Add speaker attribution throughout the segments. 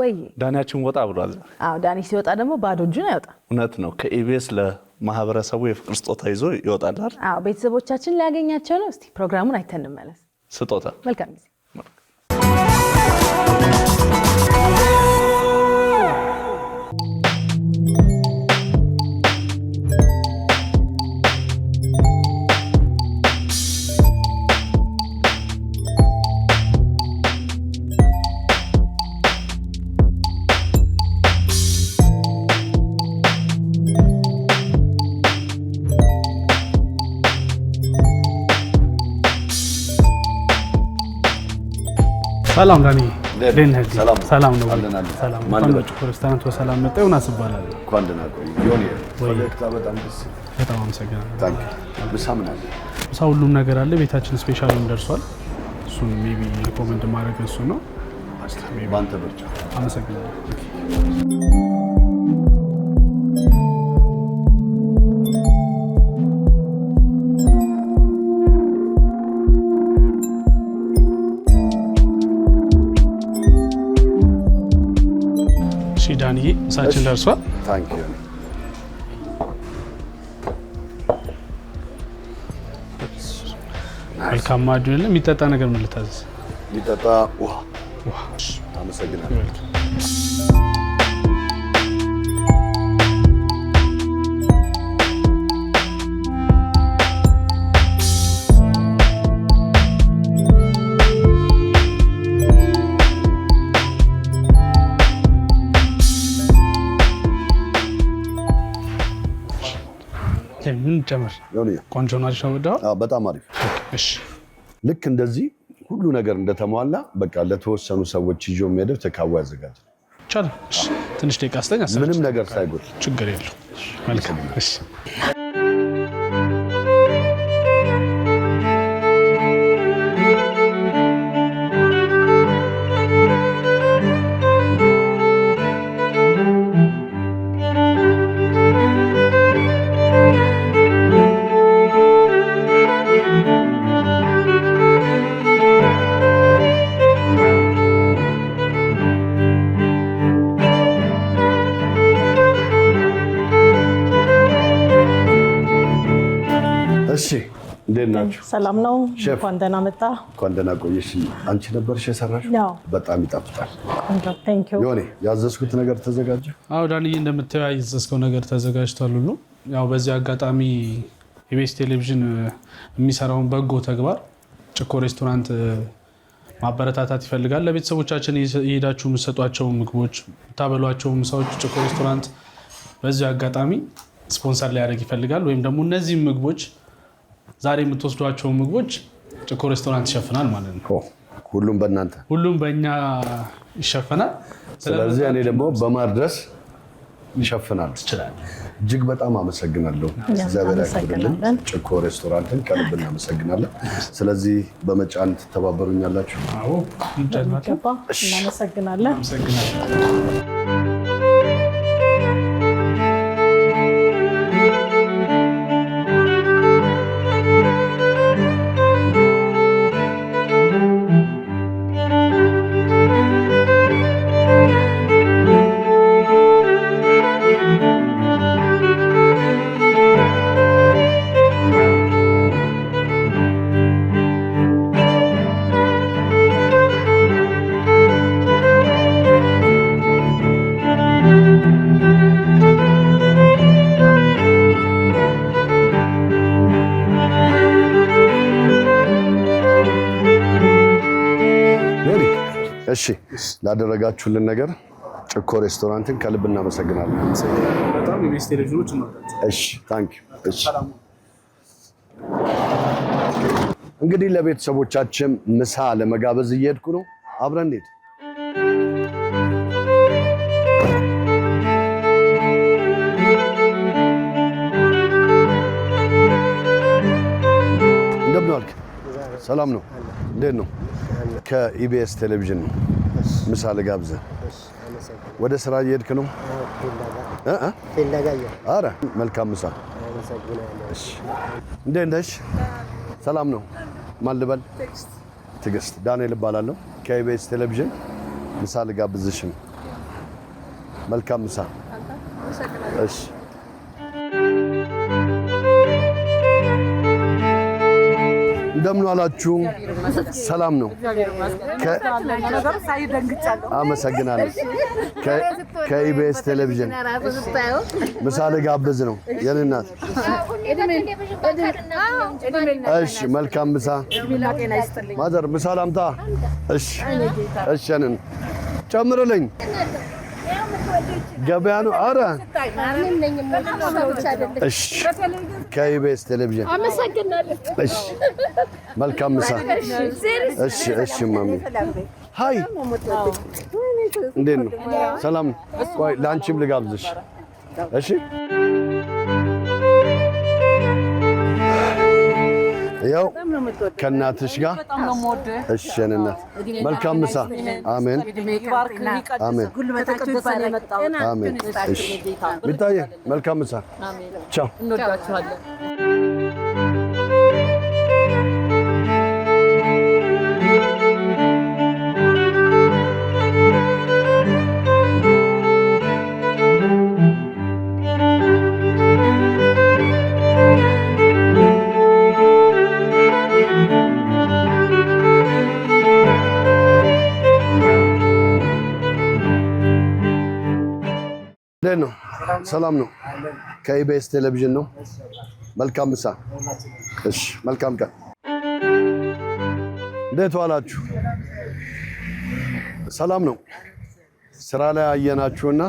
Speaker 1: ወይ
Speaker 2: ዳንያችን ወጣ ብሏል
Speaker 1: አዎ ዳኒ ሲወጣ ደግሞ ባዶ እጁን አይወጣ
Speaker 2: እውነት ነው ከኢቢኤስ ለማህበረሰቡ የፍቅር ስጦታ ይዞ ይወጣል አይደል
Speaker 1: አዎ ቤተሰቦቻችን ሊያገኛቸው ነው እስቲ ፕሮግራሙን አይተን እንመለስ
Speaker 2: ስጦታ
Speaker 1: መልካም ጊዜ
Speaker 3: ሰላም ዳኒ ደህና ሰላም ነው
Speaker 2: ሰላም
Speaker 3: ማንደች ሬስቶራንት ወሰላም መጣው ናስባላል
Speaker 2: እንኳን ደህና ቆይ ዮኒ ፕሮጀክት በጣም ደስ
Speaker 3: በጣም አመሰግናለሁ
Speaker 2: ታንክ በሳምናል
Speaker 3: ሁሉም ነገር አለ ቤታችን ስፔሻል እንደርሷል እሱን ሜቢ ሪኮመንድ ማድረግ እሱ ነው
Speaker 2: ባንተ ብቻ
Speaker 3: አመሰግናለሁ ዳኒ ሳችን ደርሷል
Speaker 2: ታንክ ዩ
Speaker 3: መልካም ማድረግ የሚጠጣ ነገር ምን ልታዘዝ
Speaker 2: የሚጠጣ ውሃ አመሰግናለሁ
Speaker 3: ምን ጨመር ቆንጆ ነው አይሻው
Speaker 2: በጣም አሪፍ
Speaker 3: እሺ
Speaker 2: ልክ እንደዚህ ሁሉ ነገር እንደተሟላ በቃ ለተወሰኑ ሰዎች ይዞ የሚሄደው ተካዋ ያዘጋጅ
Speaker 3: ቻል ትንሽ ደቂቃ አስተኛ
Speaker 2: ምንም ነገር ሳይጎል
Speaker 3: ችግር የለው መልካም እሺ
Speaker 4: ሰላም ነው እንኳን ደህና መጣ
Speaker 2: እንኳን ደህና ቆየሽ አንቺ ነበርሽ የሰራሽው በጣም ይጣፍጣል
Speaker 4: ታንክ ዩ
Speaker 2: ዮኒ ያዘዝኩት ነገር ተዘጋጀ
Speaker 3: አው ዳኒ እንደምታየው ያዘዝከው ነገር ተዘጋጅቷል ሁሉ ያው በዚህ አጋጣሚ ኢቢኤስ ቴሌቪዥን የሚሰራውን በጎ ተግባር ጭኮ ሬስቶራንት ማበረታታት ይፈልጋል ለቤተሰቦቻችን ይሄዳችሁ የምትሰጧቸው ምግቦች ታበሏቸው ምሳዎች ጭኮ ሬስቶራንት በዚህ አጋጣሚ ስፖንሰር ሊያደርግ ይፈልጋል ወይም ደግሞ እነዚህ ምግቦች ዛሬ የምትወስዷቸው ምግቦች ጭኮ ሬስቶራንት ይሸፍናል ማለት ነው
Speaker 2: ሁሉም
Speaker 3: በእኛ ይሸፍናል
Speaker 2: ስለዚህ እኔ ደግሞ በማድረስ ይሸፍናል
Speaker 3: ይችላል
Speaker 2: እጅግ በጣም አመሰግናለሁ እግዚአብሔር ያክብርልን ጭኮ ሬስቶራንትን ከልብ እናመሰግናለን ስለዚህ በመጫን ተባበሩኛላችሁ
Speaker 3: አዎ
Speaker 4: እናመሰግናለን
Speaker 2: እሺ ላደረጋችሁልን ነገር ጭኮ ሬስቶራንትን ከልብ እናመሰግናለን
Speaker 3: በጣም ኢቢኤስ ቴሌቪዥኖች ነው
Speaker 2: እሺ ታንክ ዩ እሺ እንግዲህ ለቤተሰቦቻችን ምሳ ለመጋበዝ እየሄድኩ ነው አብረን እንሂድ እንደምን ዋልክ ሰላም ነው እንዴት ነው ከኢቢኤስ ቴሌቪዥን ነው ምሳ ለጋብዘ ወደ ስራ እየሄድክ ነው አረ መልካም ምሳ እሺ እንዴት ነሽ ሰላም ነው ማን ልበል ትግስት ዳንኤል እባላለሁ ከኢቢኤስ ቴሌቪዥን ምሳ ለጋብዝሽ መልካም ምሳ። እሺ እንደምን ዋላችሁ? ሰላም ነው? አመሰግናለሁ። ከኢቢኤስ ቴሌቪዥን ምሳ ልጋብዝ ነው የኔ እናት። እሺ መልካም ምሳ ማዘር። ምሳ ላምጣ? እሺ እሺ ነን ጨምርልኝ። ገበያ ነው። አረ እሺ ከኢቢኤስ ቴሌቪዥን አመሰግናለሁ። እሺ መልካም ምሳ። እሺ እሺ ማሚ ሃይ እንዴት ነው? ሰላም። ቆይ ላንቺም ልጋብዝሽ። እሺ ያው ከእናትሽ ጋር እሺ እናት መልካም ምሳ። አሜን አሜን አሜን። እሺ ቢታዬ መልካም ምሳ። ቻው። እንወዳችኋለን። እንዴት ነው? ሰላም ነው? ከኢቢኤስ ቴሌቪዥን ነው። መልካም ምሳ። እሺ መልካም ቀን። እንዴት ዋላችሁ? ሰላም ነው? ስራ ላይ አየናችሁና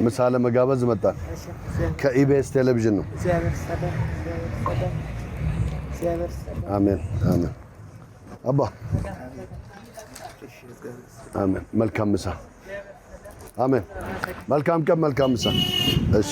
Speaker 2: ምሳ ለመጋበዝ መጣን። ከኢቢኤስ ቴሌቪዥን ነው። አሜን አሜን። አባ አሜን። መልካም ምሳ። አሜን። መልካም ቀን። መልካም ምሳ። እሺ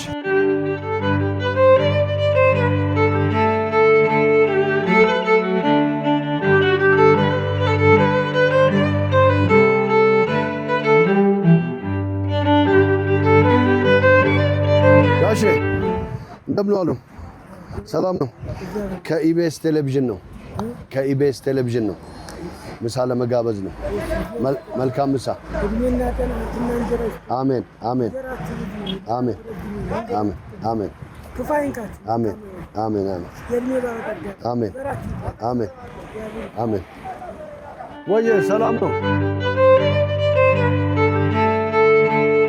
Speaker 2: ጋሼ እንደምን ዋሉ? ሰላም ነው? ከኢቢኤስ ቴሌቪዥን ነው። ከኢቢኤስ ቴሌቪዥን ነው። ምሳ ለመጋበዝ ነው። መልካም ምሳ። አሜን አሜን አሜን አሜን አሜን አሜን አሜን አሜን አሜን አሜን። ወየ ሰላም ነው?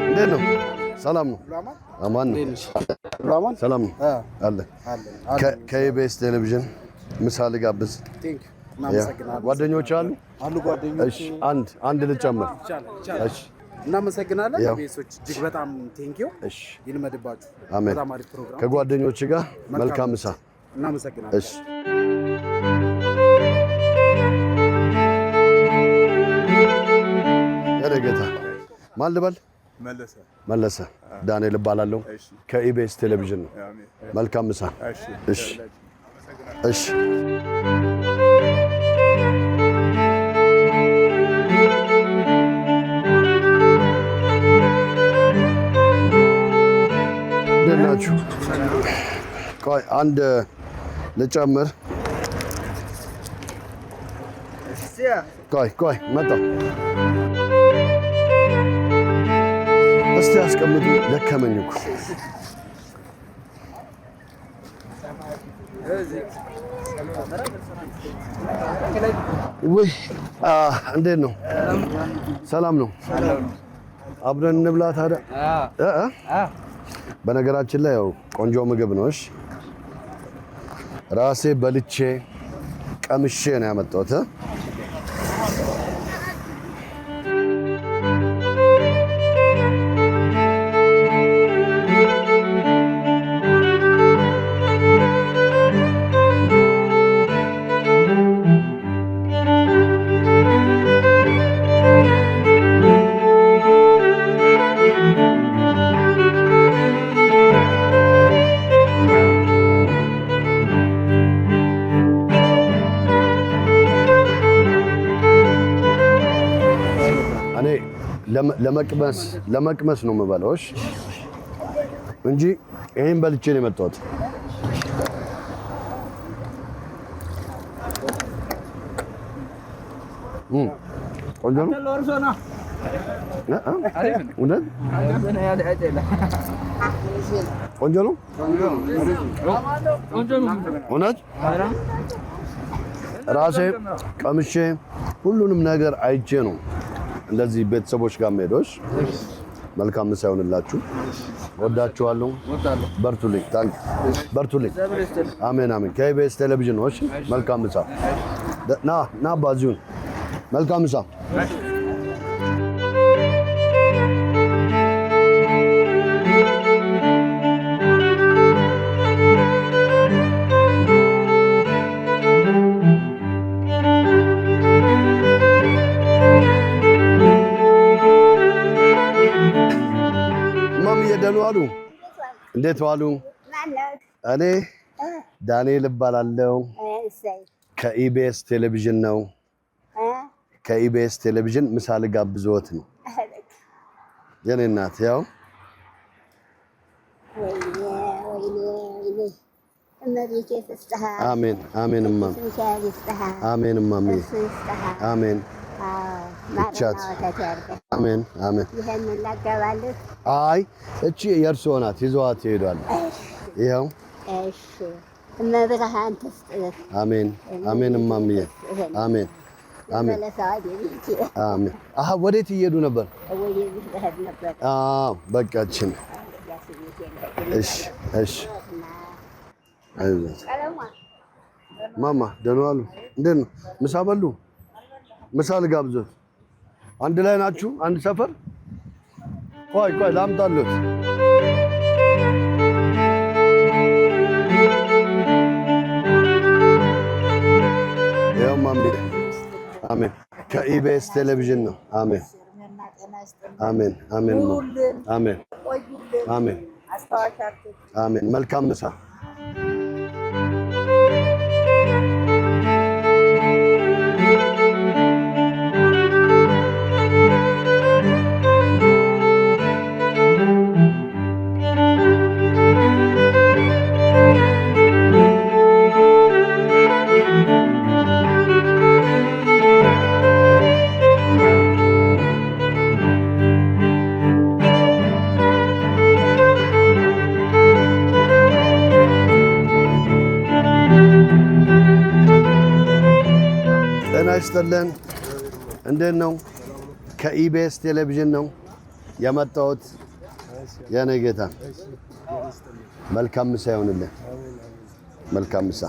Speaker 2: እንዴት ነው? ሰላም ነው? አማን ነው? ሰላም ነው አለ። ከኢቢኤስ ቴሌቪዥን ምሳ ልጋብዝ። ጓደኞች አሉ? እሺ አንድ ልጨምር። እሺ
Speaker 5: እናመሰግናለን። ኢቢኤሶች እጅግ በጣም ቴንኪው። እሺ ይልመድባችሁ።
Speaker 2: አሜን።
Speaker 5: በጣም አሪፍ ፕሮግራም።
Speaker 2: ከጓደኞች ጋር መልካም ምሳ።
Speaker 5: እናመሰግናለን።
Speaker 2: እሺ ጌታ ማን ልበል? መለሰ ዳንኤል እባላለሁ። ከኢቢኤስ ቴሌቪዥን ነው። መልካም ምሳ። እሺ እሺ እንዴት ናችሁ? ቆይ አንድ ልጨምር። ቆይ መጣሁ። እስቲ አስቀምጡ። ደከመኝ እኮ። ውይ እንዴት ነው? ሰላም ነው? አብረን እንብላ ታዲያ። በነገራችን ላይ ያው ቆንጆ ምግብ ነው። እሺ ራሴ በልቼ ቀምሼ ነው ያመጣሁት። ለመቅመስ ነው የምበላው። እሺ እንጂ ይሄን በልቼ ነው የመጣሁት። ቆንጆ ነው። እውነት ቆንጆ ነው። እውነት ራሴ ቀምሼ ሁሉንም ነገር አይቼ ነው እንደዚህ ቤተሰቦች ጋር ሄዶሽ። መልካም ምሳ ይሁንላችሁ። ወዳችኋለሁ። በርቱልኝ። ታንክ በርቱልኝ። አሜን አሜን። ከኢቢኤስ ቴሌቪዥን ነው። እሺ መልካም ምሳ። ና ባዚሁን። መልካም ምሳ። ደህና ዋሉ። እንዴት ዋሉ? እኔ ዳንኤል እባላለሁ። ከኢቢኤስ ቴሌቪዥን ነው። ከኢቢኤስ ቴሌቪዥን ምሳ ልጋብዝዎት ነው። የኔ እናት ያው አሜን አሜን እማም አሜን እማም አሜን ብቻት አሜን አሜን።
Speaker 6: ይሄንን ላገባልህ?
Speaker 2: አይ እቺ የእርስዎ ናት። ይዘዋት ይሄዳሉ። ይኸው።
Speaker 6: እሺ እመብርሃን ትስጥህ።
Speaker 2: አሜን አሜን እማምዬ አሜን አሜን አሜን። አሃ ወዴት እየሄዱ ነበር?
Speaker 6: ወደዚህ ልሄድ ነበር።
Speaker 2: አዎ በቃችን። እሺ እሺ። አይዞት ማማ። ደህና ዋሉ። እንዴት ነው? ምሳ በሉ? ምሳ ልጋብዞት። አንድ ላይ ናችሁ? አንድ ሰፈር? ቆይ ላምጣልዎት። ይኸው ማምቢ። አሜን። ከኢቢኤስ ቴሌቪዥን ነው። አሜን አሜን አሜን አሜን አሜን አሜን። መልካም ምሳ። ጤና ይስጥልን። እንዴት ነው? ከኢቢኤስ ቴሌቪዥን ነው የመጣሁት። የኔ ጌታ መልካም ምሳ ይሁንልን። መልካም ምሳ።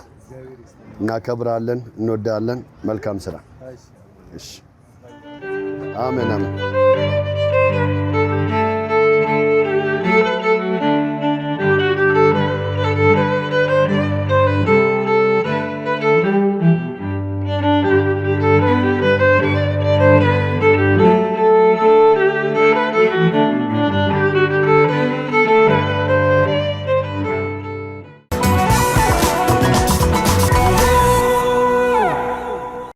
Speaker 2: እናከብራለን፣ እንወዳለን። መልካም ስራ። እሺ። አሜን አሜን።